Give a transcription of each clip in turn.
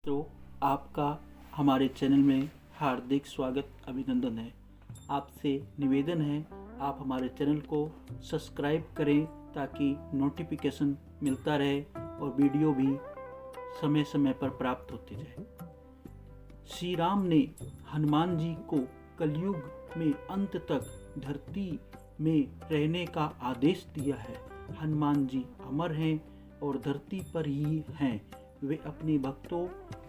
तो आपका हमारे चैनल में हार्दिक स्वागत अभिनंदन है। आपसे निवेदन है आप हमारे चैनल को सब्सक्राइब करें ताकि नोटिफिकेशन मिलता रहे और वीडियो भी समय समय पर प्राप्त होती रहे। श्री राम ने हनुमान जी को कलयुग में अंत तक धरती में रहने का आदेश दिया है। हनुमान जी अमर हैं और धरती पर ही हैं। वे अपने भक्तों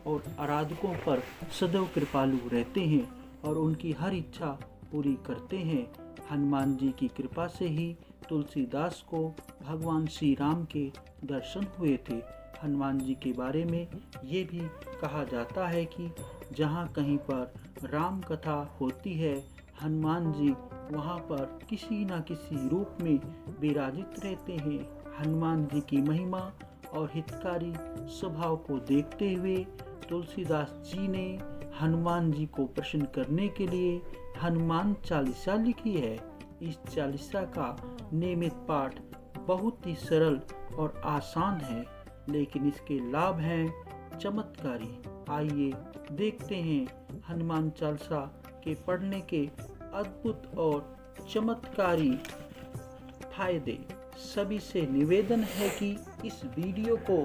और आराधकों पर सदैव कृपालु रहते हैं और उनकी हर इच्छा पूरी करते हैं। हनुमान जी की कृपा से ही तुलसीदास को भगवान श्री राम के दर्शन हुए थे। हनुमान जी के बारे में ये भी कहा जाता है कि जहाँ कहीं पर राम कथा होती है, हनुमान जी वहाँ पर किसी न किसी रूप में विराजित रहते हैं। हनुमान जी की महिमा और हितकारी स्वभाव को देखते हुए तुलसीदास जी ने हनुमान जी को प्रसन्न करने के लिए हनुमान चालीसा लिखी है। इस चालीसा का नियमित पाठ बहुत ही सरल और आसान है, लेकिन इसके लाभ हैं चमत्कारी। आइए देखते हैं हनुमान चालीसा के पढ़ने के अद्भुत और चमत्कारी फायदे। सभी से निवेदन है कि इस वीडियो को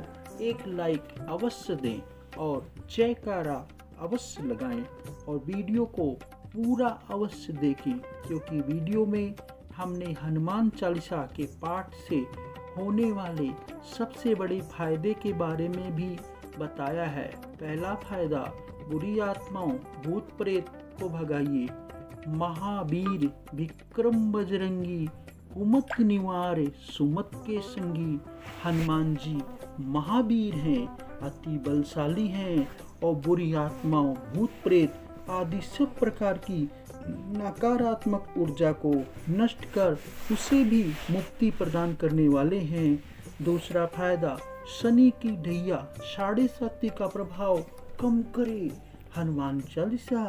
एक लाइक अवश्य दें और जयकारा अवश्य लगाएं और वीडियो को पूरा अवश्य देखें, क्योंकि वीडियो में हमने हनुमान चालीसा के पाठ से होने वाले सबसे बड़े फायदे के बारे में भी बताया है। पहला फायदा, बुरी आत्माओं भूत प्रेत को भगाइए। महावीर विक्रम बजरंगी कुमत निवार सुमत के संगी। हनुमान जी महावीर हैं, अति बलशाली हैं और बुरी आत्माओं भूत प्रेत आदि सब प्रकार की नकारात्मक ऊर्जा को नष्ट कर उसे भी मुक्ति प्रदान करने वाले हैं। दूसरा फायदा, शनि की ढैया 7.5 का प्रभाव कम करे। हनुमान चालीसा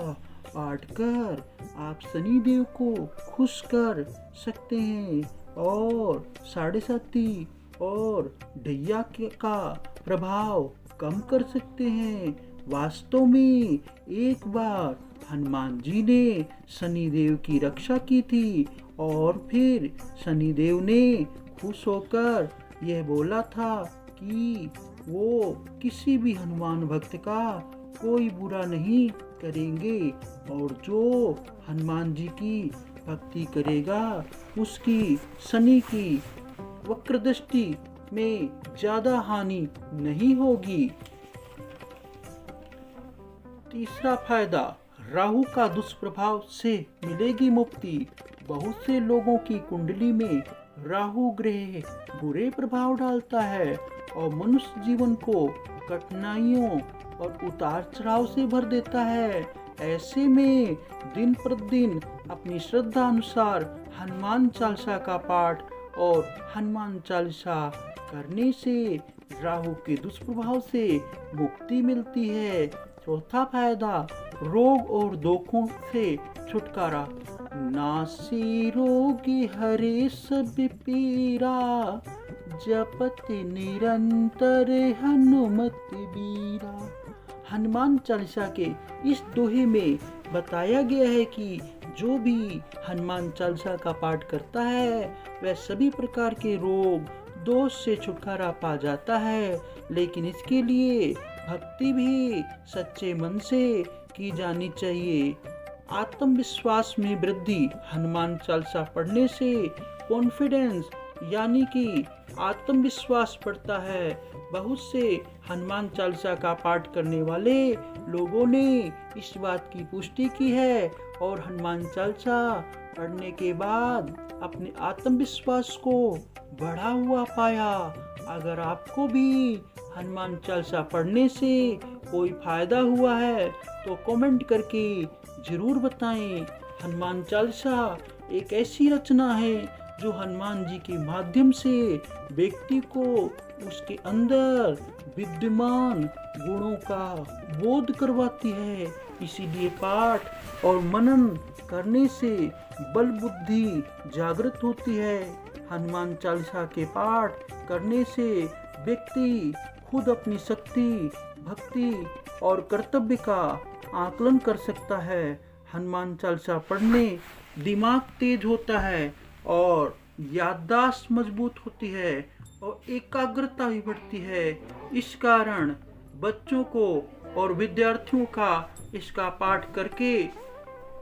पाठ कर आप शनि देव को खुश कर सकते हैं और 7.5 और ढैया का प्रभाव कम कर सकते हैं। वास्तव में एक बार हनुमान जी ने शनि देव की रक्षा की थी और फिर शनि देव ने खुश होकर यह बोला था कि वो किसी भी हनुमान भक्त का कोई बुरा नहीं करेंगे और जो हनुमान जी की भक्ति करेगा उसकी शनि की वक्र दृष्टि में ज्यादा हानि नहीं होगी। तीसरा फायदा, राहु का दुष्प्रभाव से मिलेगी मुक्ति। बहुत से लोगों की कुंडली में राहु ग्रह बुरे प्रभाव डालता है और मनुष्य जीवन को कठिनाइयों और उतार चढ़ाव से भर देता है। ऐसे में दिन प्रतिदिन अपनी श्रद्धा अनुसार हनुमान चालीसा का पाठ और हनुमान चालीसा करने से राहु के दुष्प्रभाव से मुक्ति मिलती है। चौथा फायदा, रोग और दोषों से छुटकारा। नासी रोगी हरे सब पीरा, जपत निरंतर हनुमत बीरा। हनुमान चालीसा के इस दोहे में बताया गया है कि जो भी हनुमान चालीसा का पाठ करता है वह सभी प्रकार के रोग दोष से छुटकारा पा जाता है, लेकिन इसके लिए भक्ति भी सच्चे मन से की जानी चाहिए। आत्मविश्वास में वृद्धि। हनुमान चालीसा पढ़ने से कॉन्फिडेंस यानी कि आत्मविश्वास बढ़ता है। बहुत से हनुमान चालीसा का पाठ करने वाले लोगों ने इस बात की पुष्टि की है और हनुमान चालीसा पढ़ने के बाद अपने आत्मविश्वास को बढ़ा हुआ पाया। अगर आपको भी हनुमान चालीसा पढ़ने से कोई फायदा हुआ है तो कमेंट करके जरूर बताएं। हनुमान चालीसा एक ऐसी रचना है जो हनुमान जी के माध्यम से व्यक्ति को उसके अंदर विद्यमान गुणों का बोध करवाती है। इसीलिए पाठ और मनन करने से बल बुद्धि जागृत होती है। हनुमान चालीसा के पाठ करने से व्यक्ति खुद अपनी शक्ति भक्ति और कर्तव्य का आकलन कर सकता है। हनुमान चालीसा पढ़ने दिमाग तेज होता है और याददाश्त मजबूत होती है और एकाग्रता भी बढ़ती है। इस कारण बच्चों को और विद्यार्थियों का इसका पाठ करके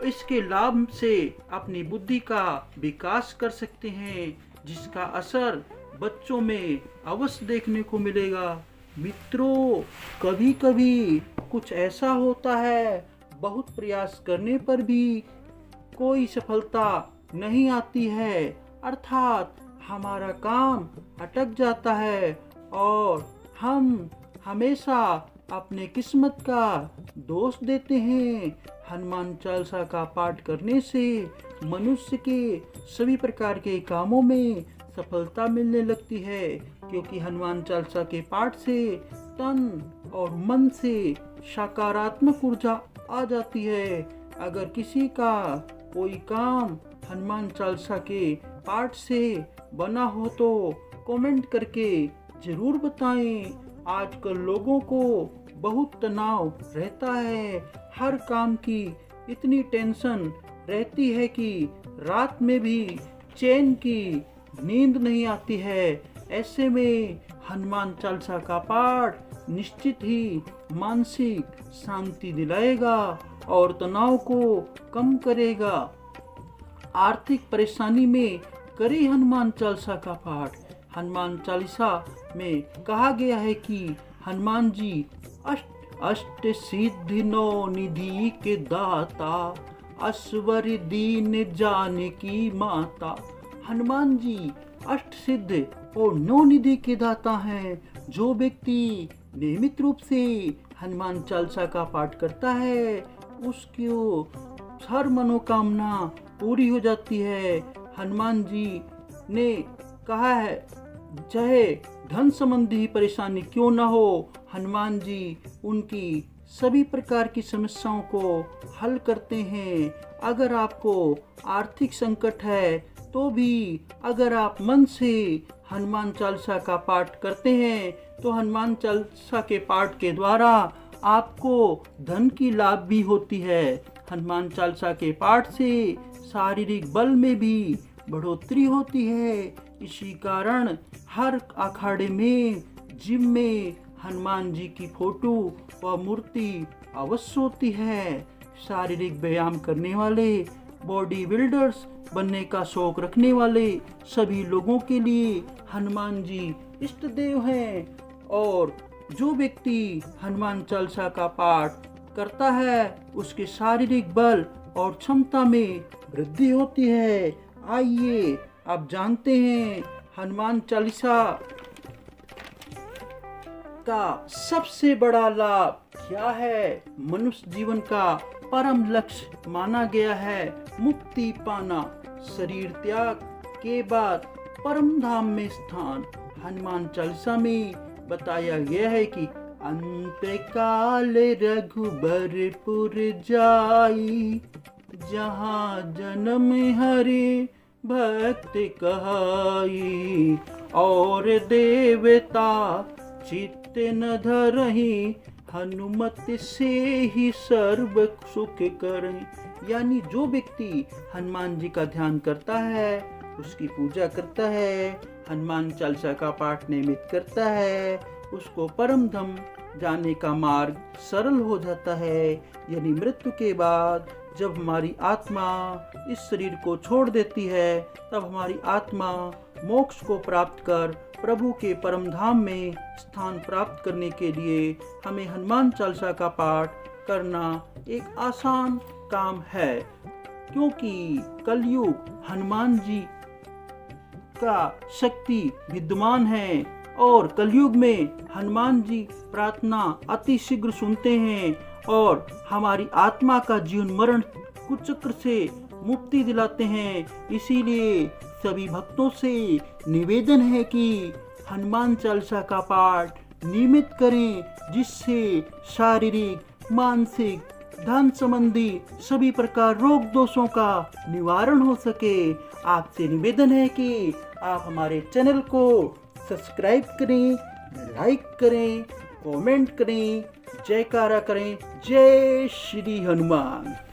इसके लाभ से अपनी बुद्धि का विकास कर सकते हैं, जिसका असर बच्चों में अवश्य देखने को मिलेगा। मित्रों, कभी कभी कुछ ऐसा होता है, बहुत प्रयास करने पर भी कोई सफलता नहीं आती है, अर्थात हमारा काम अटक जाता है और हम हमेशा अपने किस्मत का दोष देते हैं। हनुमान चालीसा का पाठ करने से मनुष्य के सभी प्रकार के कामों में सफलता मिलने लगती है, क्योंकि हनुमान चालीसा के पाठ से तन और मन से सकारात्मक ऊर्जा आ जाती है। अगर किसी का कोई काम हनुमान चालीसा के पाठ से बना हो तो कमेंट करके जरूर बताएं। आजकल लोगों को बहुत तनाव रहता है, हर काम की इतनी टेंशन रहती है कि रात में भी चैन की नींद नहीं आती है। ऐसे में हनुमान चालीसा का पाठ निश्चित ही मानसिक शांति दिलाएगा और तनाव को कम करेगा। आर्थिक परेशानी में करें हनुमान चालीसा का पाठ। हनुमान चालीसा में कहा गया है कि हनुमान जी अष्ट सिद्धि नौ निधि के दाता, असवर दीन जानकी माता। हनुमान जी अष्ट सिद्ध और नौ निधि के दाता हैं। जो व्यक्ति नियमित रूप से हनुमान चालीसा का पाठ करता है उसकी हर मनोकामना पूरी हो जाती है। हनुमान जी ने कहा है, चाहे धन संबंधी परेशानी क्यों न हो, हनुमान जी उनकी सभी प्रकार की समस्याओं को हल करते हैं। अगर आपको आर्थिक संकट है तो भी अगर आप मन से हनुमान चालीसा का पाठ करते हैं तो हनुमान चालीसा के पाठ के द्वारा आपको धन की लाभ भी होती है। हनुमान चालीसा के पाठ से शारीरिक बल में भी बढ़ोतरी होती है। इसी कारण हर अखाड़े में, जिम में हनुमान जी की फोटो व मूर्ति अवश्य होती है। शारीरिक व्यायाम करने वाले, बॉडी बिल्डर्स बनने का शौक रखने वाले सभी लोगों के लिए हनुमान जी इष्ट देव हैं। और जो व्यक्ति हनुमान चालीसा का पाठ करता है उसके शारीरिक बल और क्षमता में वृद्धि होती है। आइए आप जानते हैं हनुमान चालीसा का सबसे बड़ा लाभ क्या है। मनुष्य जीवन का परम लक्ष्य माना गया है मुक्ति पाना, शरीर त्याग के बाद परम धाम में स्थान। हनुमान चालीसा में बताया गया है कि अंत काल रघुबरपुर जाई, जहाँ जन्म हरि भक्त कहाई, और देवता चित्त न धरहि, हनुमत से ही सर्व सुख करहि। यानी जो व्यक्ति हनुमान जी का ध्यान करता है, उसकी पूजा करता है, हनुमान चालीसा का पाठ नियमित करता है, उसको परम धाम जाने का मार्ग सरल हो जाता है। यानी मृत्यु के बाद जब हमारी आत्मा इस शरीर को छोड़ देती है, तब हमारी आत्मा मोक्ष को प्राप्त कर प्रभु के परम धाम में स्थान प्राप्त करने के लिए हमें हनुमान चालीसा का पाठ करना एक आसान काम है, क्योंकि कलयुग हनुमान जी का शक्ति विद्यमान है और कलयुग में हनुमान जी प्रार्थना अति शीघ्र सुनते हैं और हमारी आत्मा का जीवन मरण कुचक्र से मुक्ति दिलाते हैं। इसीलिए सभी भक्तों से निवेदन है कि हनुमान चालीसा का पाठ नियमित करें, जिससे शारीरिक, मानसिक, धन संबंधी सभी प्रकार रोग दोषों का निवारण हो सके। आपसे निवेदन है कि आप हमारे चैनल को सब्सक्राइब करें, लाइक करें, कमेंट करें जयकारा करें, जय श्री हनुमान।